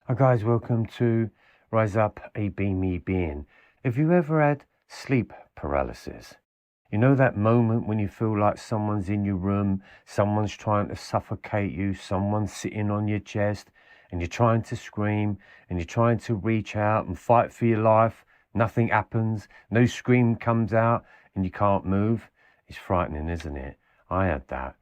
Hi guys, welcome to Rise Up a Beamy Being. Have you ever had sleep paralysis? You know that moment when you feel like someone's in your room, someone's trying to suffocate you, someone's sitting on your chest, and you're trying to scream, and you're trying to reach out and fight for your life. Nothing happens, no scream comes out, and you can't move. It's frightening, isn't it? I had that.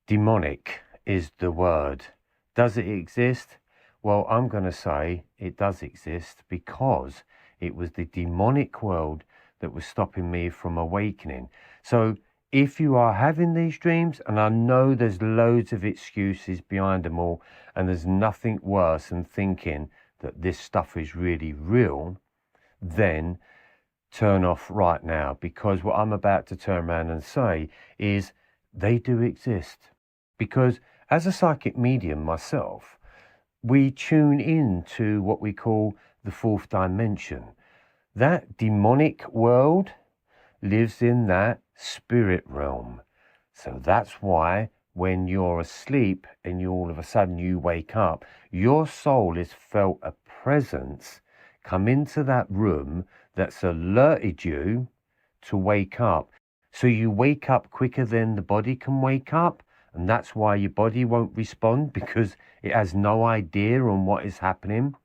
Demonic is the word. Does it exist? Well, I'm going to say it does exist because it was the demonic world that was stopping me from awakening. So if you are having these dreams, and I know there's loads of excuses behind them all, and there's nothing worse than thinking that this stuff is really real, then turn off right now, because what I'm about to turn around and say is they do exist. Because as a psychic medium myself, we tune in to what we call the fourth dimension. That demonic world lives in that spirit realm. So that's why when you're asleep and you all of a sudden you wake up, your soul has felt a presence come into that room that's alerted you to wake up. So you wake up quicker than the body can wake up. And that's why your body won't respond, because it has no idea on what is happening.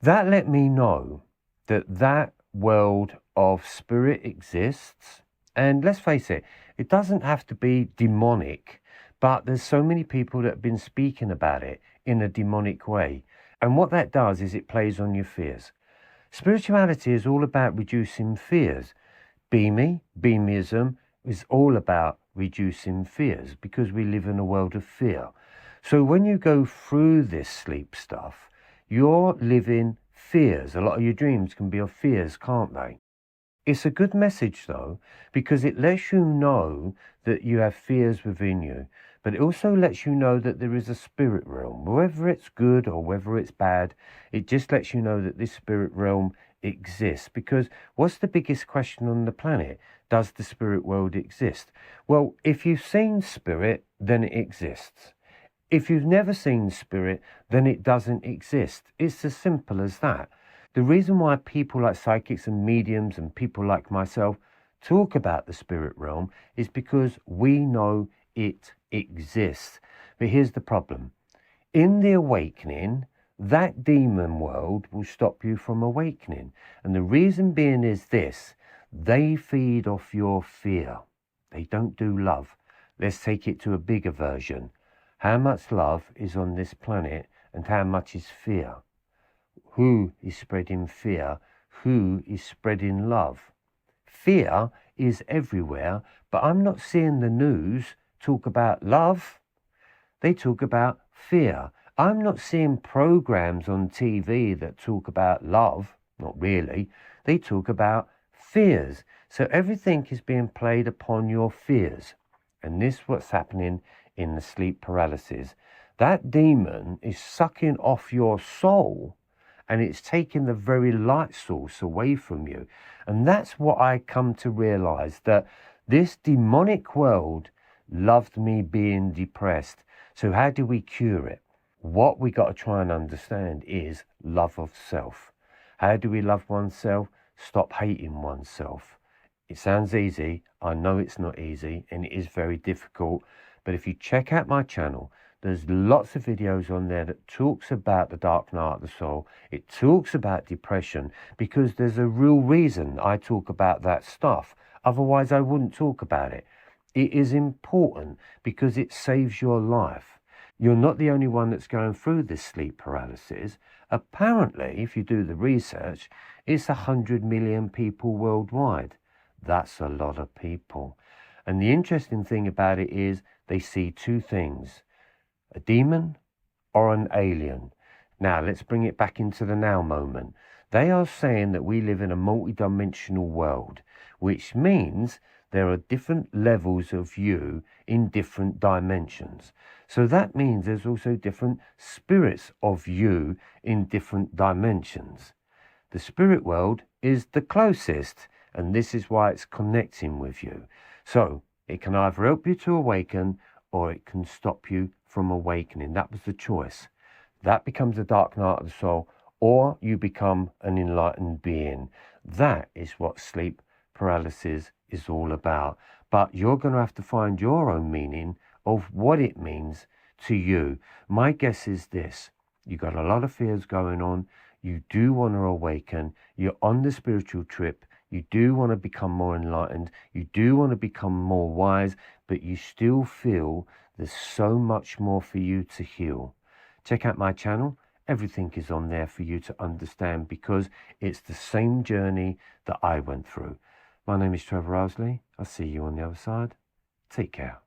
That let me know that that world of spirit exists. And let's face it, it doesn't have to be demonic, but there's so many people that have been speaking about it in a demonic way. And what that does is it plays on your fears. Spirituality is all about reducing fears. Beamyism is all about reducing fears, because we live in a world of fear. So when you go through this sleep stuff, you're living fears. A lot of your dreams can be of fears, can't they? It's a good message though, because it lets you know that you have fears within you, but it also lets you know that there is a spirit realm. Whether it's good or whether it's bad, it just lets you know that this spirit realm exists. Because what's the biggest question on the planet? Does the spirit world exist? Well, if you've seen spirit, then it exists. If you've never seen spirit, then it doesn't exist. It's as simple as that. The reason why people like psychics and mediums and people like myself talk about the spirit realm is because we know it exists. But here's the problem. In the awakening, that demon world will stop you from awakening. And the reason being is this: they feed off your fear. They don't do love. Let's take it to a bigger version. How much love is on this planet and how much is fear? Who is spreading fear? Who is spreading love? Fear is everywhere, but I'm not seeing the news talk about love. They talk about fear. I'm not seeing programs on TV that talk about love. Not really. They talk about fears. So everything is being played upon your fears. And this is what's happening in the sleep paralysis. That demon is sucking off your soul, and it's taking the very light source away from you. And that's what I come to realize, that this demonic world loved me being depressed. So how do we cure it? What we got to try and understand is love of self. How do we love oneself? Stop hating oneself. It sounds easy. I know it's not easy, and it is very difficult. But if you check out my channel, there's lots of videos on there that talks about the dark night of the soul. It talks about depression, because there's a real reason I talk about that stuff. Otherwise, I wouldn't talk about it. It is important because it saves your life. You're not the only one that's going through this sleep paralysis. Apparently, if you do the research, it's 100 million people worldwide. That's a lot of people. And the interesting thing about it is they see two things: a demon or an alien. Now, let's bring it back into the now moment. They are saying that we live in a multi-dimensional world, which means there are different levels of you in different dimensions. So that means there's also different spirits of you in different dimensions. The spirit world is the closest, and this is why it's connecting with you. So it can either help you to awaken, or it can stop you from awakening. That was the choice. that becomes a dark night of the soul, or you become an enlightened being. That is what sleep paralysis is all about. But you're going to have to find your own meaning of what it means to you. My guess is this: you got a lot of fears going on. You do want to awaken. You're on the spiritual trip. You do want to become more enlightened. You do want to become more wise, but you still feel there's so much more for you to heal. Check out my channel. Everything is on there for you to understand, because it's the same journey that I went through. My name is Trevor Owsley. I'll see you on the other side. Take care.